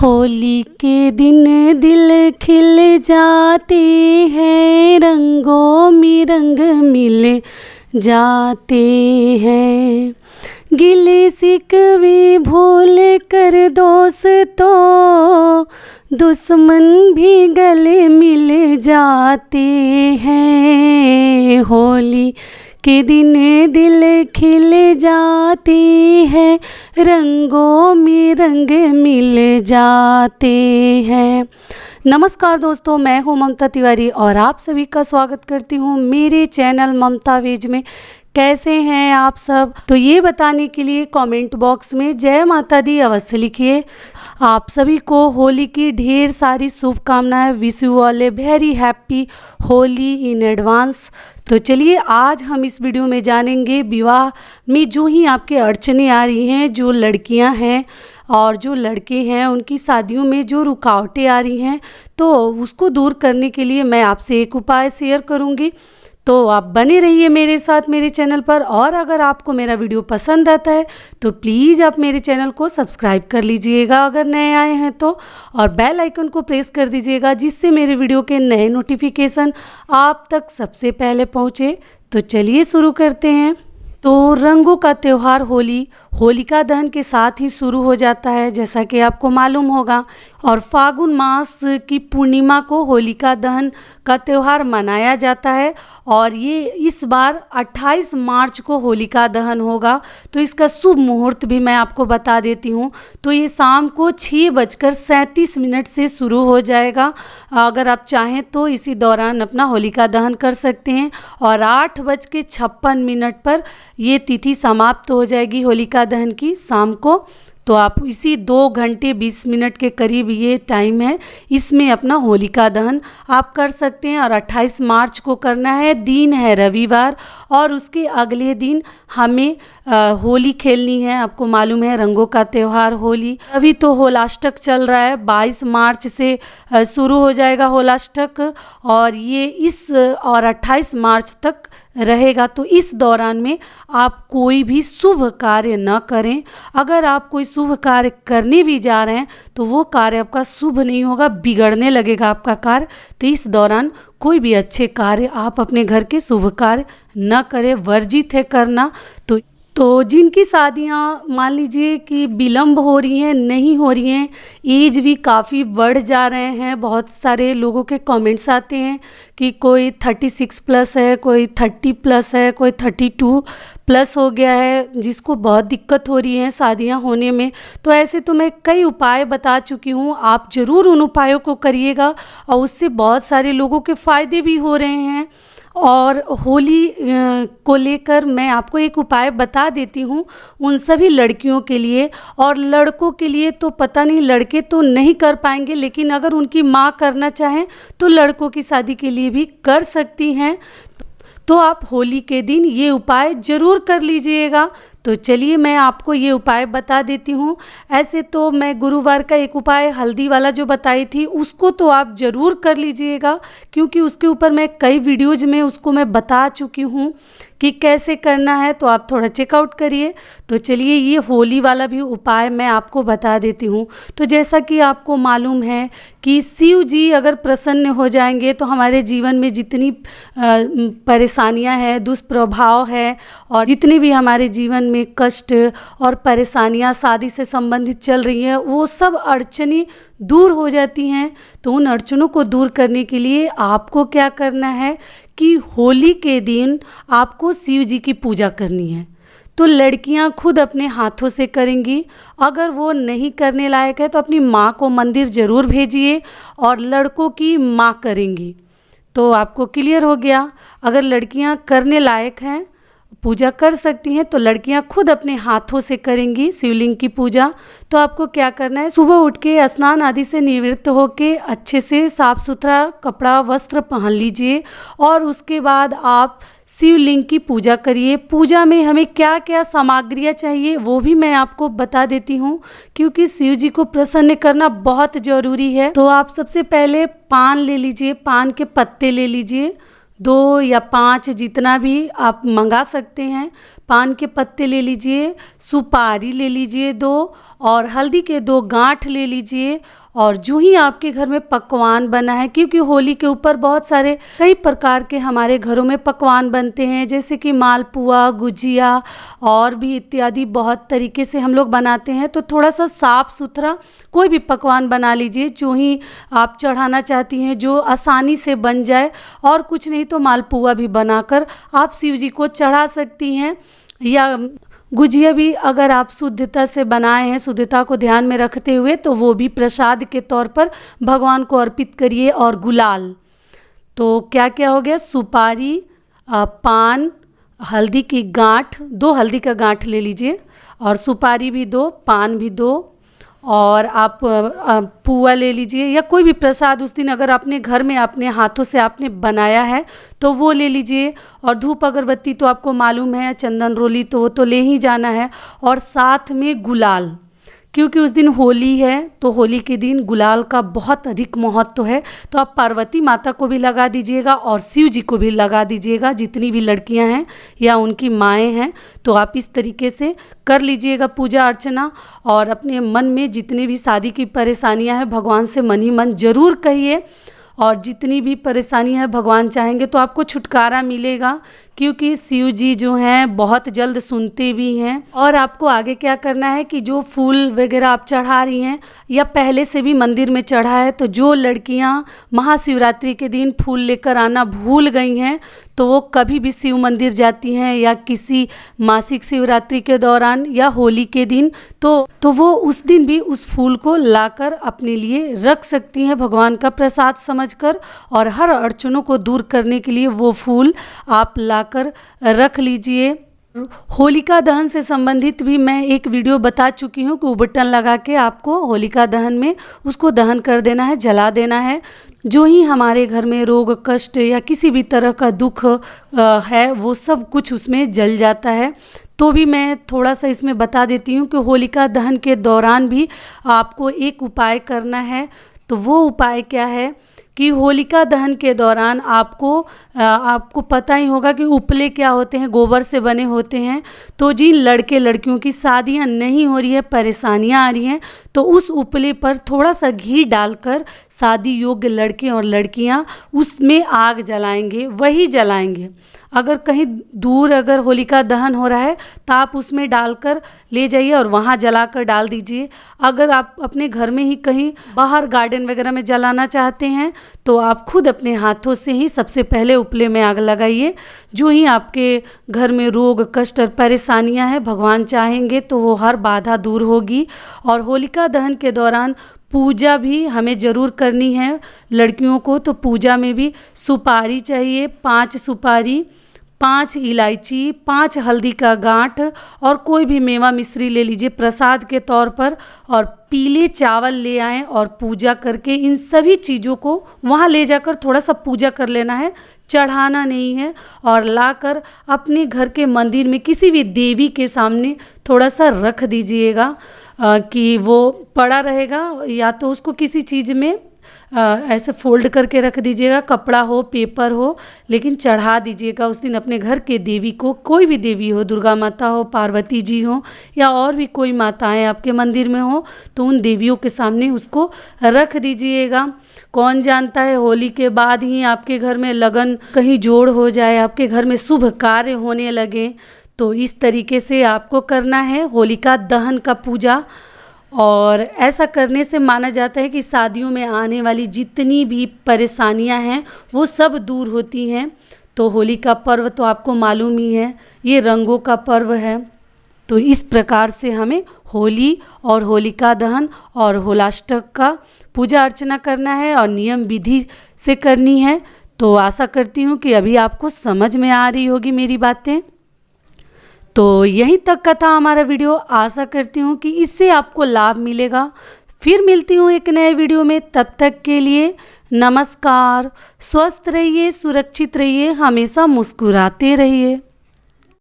होली के दिन दिल खिल जाते हैं, रंगों में रंग मिल जाते हैं। गिले शिकवे भूल कर दोस्तों, दुश्मन भी गले मिल जाते हैं। होली के दिन दिल खिल जाते हैं, रंगों में रंग मिल जाते हैं। नमस्कार दोस्तों, मैं हूं ममता तिवारी और आप सभी का स्वागत करती हूं मेरे चैनल ममता वेज में। कैसे हैं आप सब? तो ये बताने के लिए कमेंट बॉक्स में जय माता दी अवश्य लिखिए। आप सभी को होली की ढेर सारी शुभकामनाएं। Wish you all a very happy Holi in advance. तो चलिए आज हम इस वीडियो में जानेंगे विवाह में जो ही आपके अड़चने आ रही हैं, जो लड़कियां हैं और जो लड़के हैं उनकी शादियों में जो रुकावटें आ रही हैं, तो उसको दूर करने के लिए मैं आपसे एक उपाय शेयर करूंगी। तो आप बने रहिए मेरे साथ मेरे चैनल पर। और अगर आपको मेरा वीडियो पसंद आता है तो प्लीज़ आप मेरे चैनल को सब्सक्राइब कर लीजिएगा अगर नए आए हैं तो, और बेल आइकन को प्रेस कर दीजिएगा जिससे मेरे वीडियो के नए नोटिफिकेशन आप तक सबसे पहले पहुँचे। तो चलिए शुरू करते हैं। तो रंगों का त्यौहार होली होलिका दहन के साथ ही शुरू हो जाता है, जैसा कि आपको मालूम होगा। और फागुन मास की पूर्णिमा को होलिका दहन का त्यौहार मनाया जाता है और ये इस बार 28 मार्च को होलिका दहन होगा। तो इसका शुभ मुहूर्त भी मैं आपको बता देती हूँ। तो ये शाम को 6:37 से शुरू हो जाएगा। अगर आप चाहें तो इसी दौरान अपना होलिका दहन कर सकते हैं और 8:56 पर ये तिथि समाप्त हो जाएगी होलिका दहन की शाम को। तो आप इसी 2 घंटे 20 मिनट के करीब ये टाइम है, इसमें अपना होलिका दहन आप कर सकते हैं। और 28 मार्च को करना है, दिन है रविवार और उसके अगले दिन हमें होली खेलनी है। आपको मालूम है रंगों का त्यौहार होली। अभी तो होलाष्टक चल रहा है, 22 मार्च से शुरू हो जाएगा होलाष्टक और ये इस और 28 मार्च तक रहेगा। तो इस दौरान में आप कोई भी शुभ कार्य न करें। अगर आप कोई शुभ कार्य करने भी जा रहे हैं तो वो कार्य आपका शुभ नहीं होगा, बिगड़ने लगेगा आपका कार्य। तो इस दौरान कोई भी अच्छे कार्य आप अपने घर के शुभ कार्य न करें, वर्जित है करना। तो जिनकी शादियां मान लीजिए कि विलम्ब हो रही हैं, नहीं हो रही हैं, एज भी काफ़ी बढ़ जा रहे हैं, बहुत सारे लोगों के कमेंट्स आते हैं कि कोई 36 प्लस है, कोई 30 प्लस है, कोई 32 प्लस हो गया है, जिसको बहुत दिक्कत हो रही है शादियां होने में। तो ऐसे तो मैं कई उपाय बता चुकी हूँ, आप ज़रूर उन उपायों को करिएगा और उससे बहुत सारे लोगों के फ़ायदे भी हो रहे हैं। और होली को लेकर मैं आपको एक उपाय बता देती हूँ उन सभी लड़कियों के लिए। और लड़कों के लिए तो पता नहीं, लड़के तो नहीं कर पाएंगे, लेकिन अगर उनकी माँ करना चाहें तो लड़कों की शादी के लिए भी कर सकती हैं। तो आप होली के दिन ये उपाय ज़रूर कर लीजिएगा। तो चलिए मैं आपको ये उपाय बता देती हूँ। ऐसे तो मैं गुरुवार का एक उपाय हल्दी वाला जो बताई थी उसको तो आप ज़रूर कर लीजिएगा, क्योंकि उसके ऊपर मैं कई वीडियोज़ में उसको मैं बता चुकी हूँ कि कैसे करना है, तो आप थोड़ा चेकआउट करिए। तो चलिए ये होली वाला भी उपाय मैं आपको बता देती हूँ। तो जैसा कि आपको मालूम है कि शिव जी अगर प्रसन्न हो जाएंगे तो हमारे जीवन में जितनी परेशानियाँ हैं, दुष्प्रभाव है और जितनी भी हमारे जीवन में कष्ट और परेशानियां शादी से संबंधित चल रही हैं, वो सब अड़चनें दूर हो जाती हैं। तो उन अड़चनों को दूर करने के लिए आपको क्या करना है कि होली के दिन आपको शिव जी की पूजा करनी है। तो लड़कियां खुद अपने हाथों से करेंगी। अगर वो नहीं करने लायक है तो अपनी माँ को मंदिर ज़रूर भेजिए, और लड़कों की माँ करेंगी। तो आपको क्लियर हो गया। अगर लड़कियां करने लायक हैं, पूजा कर सकती हैं, तो लड़कियां खुद अपने हाथों से करेंगी शिवलिंग की पूजा। तो आपको क्या करना है, सुबह उठ के स्नान आदि से निवृत्त होके अच्छे से साफ सुथरा कपड़ा वस्त्र पहन लीजिए और उसके बाद आप शिवलिंग की पूजा करिए। पूजा में हमें क्या क्या सामग्रियाँ चाहिए वो भी मैं आपको बता देती हूँ, क्योंकि शिव जी को प्रसन्न करना बहुत ज़रूरी है। तो आप सबसे पहले पान ले लीजिए, पान के पत्ते ले लीजिए, 2 या 5 जितना भी आप मंगा सकते हैं। पान के पत्ते ले लीजिए, सुपारी ले लीजिए 2 और हल्दी के 2 गांठ ले लीजिए। और जो ही आपके घर में पकवान बना है, क्योंकि होली के ऊपर बहुत सारे कई प्रकार के हमारे घरों में पकवान बनते हैं, जैसे कि मालपुआ, गुजिया और भी इत्यादि बहुत तरीके से हम लोग बनाते हैं। तो थोड़ा सा साफ सुथरा कोई भी पकवान बना लीजिए जो ही आप चढ़ाना चाहती हैं, जो आसानी से बन जाए। और कुछ नहीं तो मालपुआ भी बनाकर आप शिव जी को चढ़ा सकती हैं, या गुजिया भी अगर आप शुद्धता से बनाए हैं, शुद्धता को ध्यान में रखते हुए, तो वो भी प्रसाद के तौर पर भगवान को अर्पित करिए। और गुलाल, तो क्या क्या हो गया, सुपारी, पान, हल्दी की गांठ, 2 हल्दी का गांठ ले लीजिए, और सुपारी भी 2, पान भी 2, और आप पुआ ले लीजिए, या कोई भी प्रसाद उस दिन अगर अपने घर में अपने हाथों से आपने बनाया है तो वो ले लीजिए। और धूप अगरबत्ती तो आपको मालूम है, चंदन रोली तो वो तो ले ही जाना है। और साथ में गुलाल, क्योंकि उस दिन होली है, तो होली के दिन गुलाल का बहुत अधिक महत्व है। तो आप पार्वती माता को भी लगा दीजिएगा और शिव जी को भी लगा दीजिएगा, जितनी भी लड़कियां हैं या उनकी माएँ हैं। तो आप इस तरीके से कर लीजिएगा पूजा अर्चना, और अपने मन में जितनी भी शादी की परेशानियां हैं भगवान से मन ही मन ज़रूर कहिए। और जितनी भी परेशानी है भगवान चाहेंगे तो आपको छुटकारा मिलेगा, क्योंकि शिव जी जो हैं बहुत जल्द सुनते भी हैं। और आपको आगे क्या करना है कि जो फूल वगैरह आप चढ़ा रही हैं या पहले से भी मंदिर में चढ़ा है, तो जो लड़कियां महाशिवरात्रि के दिन फूल लेकर आना भूल गई हैं, तो वो कभी भी शिव मंदिर जाती हैं या किसी मासिक शिवरात्रि के दौरान या होली के दिन, तो वो उस दिन भी उस फूल को लाकर अपने लिए रख सकती हैं भगवान का प्रसाद समझकर। और हर अड़चनों को दूर करने के लिए वो फूल आप लाकर रख लीजिए। होलिका दहन से संबंधित भी मैं एक वीडियो बता चुकी हूँ कि उबटन लगा के आपको होलिका दहन में उसको दहन कर देना है, जला देना है। जो ही हमारे घर में रोग कष्ट या किसी भी तरह का दुख है, वो सब कुछ उसमें जल जाता है। तो भी मैं थोड़ा सा इसमें बता देती हूँ कि होलिका दहन के दौरान भी आपको एक उपाय करना है। तो वो उपाय क्या है कि होलिका दहन के दौरान आपको पता ही होगा कि उपले क्या होते हैं, गोबर से बने होते हैं। तो जिन लड़के लड़कियों की शादियां नहीं हो रही है, परेशानियां आ रही हैं, तो उस उपले पर थोड़ा सा घी डालकर शादी योग्य लड़के और लड़कियां उसमें आग जलाएंगे, वही जलाएंगे। अगर कहीं दूर अगर होलिका दहन हो रहा है तो आप उसमें डालकर ले जाइए और वहाँ जलाकर डाल दीजिए। अगर आप अपने घर में ही कहीं बाहर गार्डन वगैरह में जलाना चाहते हैं तो आप खुद अपने हाथों से ही सबसे पहले उपले में आग लगाइए। जो ही आपके घर में रोग कष्ट और परेशानियां हैं, भगवान चाहेंगे तो वो हर बाधा दूर होगी। और होलिका दहन के दौरान पूजा भी हमें ज़रूर करनी है लड़कियों को। तो पूजा में भी सुपारी चाहिए, 5 सुपारी, 5 इलायची, 5 हल्दी का गांठ, और कोई भी मेवा मिश्री ले लीजिए प्रसाद के तौर पर। और पीले चावल ले आएँ और पूजा करके इन सभी चीज़ों को वहाँ ले जाकर थोड़ा सा पूजा कर लेना है, चढ़ाना नहीं है। और लाकर अपने घर के मंदिर में किसी भी देवी के सामने थोड़ा सा रख दीजिएगा कि वो पड़ा रहेगा, या तो उसको किसी चीज़ में ऐसे फोल्ड करके रख दीजिएगा, कपड़ा हो, पेपर हो, लेकिन चढ़ा दीजिएगा उस दिन अपने घर के देवी को। कोई भी देवी हो, दुर्गा माता हो, पार्वती जी हो, या और भी कोई माताएं आपके मंदिर में हो, तो उन देवियों के सामने उसको रख दीजिएगा। कौन जानता है होली के बाद ही आपके घर में लगन कहीं जोड़ हो जाए, आपके घर में शुभ कार्य होने लगे। तो इस तरीके से आपको करना है होलिका दहन का पूजा। और ऐसा करने से माना जाता है कि शादियों में आने वाली जितनी भी परेशानियां हैं वो सब दूर होती हैं। तो होली का पर्व तो आपको मालूम ही है, ये रंगों का पर्व है। तो इस प्रकार से हमें होली और होलिका दहन और होलाष्टक का पूजा अर्चना करना है और नियम विधि से करनी है। तो आशा करती हूँ कि अभी आपको समझ में आ रही होगी मेरी बातें। तो यहीं तक का था हमारा वीडियो। आशा करती हूँ कि इससे आपको लाभ मिलेगा। फिर मिलती हूँ एक नए वीडियो में, तब तक के लिए नमस्कार। स्वस्थ रहिए, सुरक्षित रहिए, हमेशा मुस्कुराते रहिए।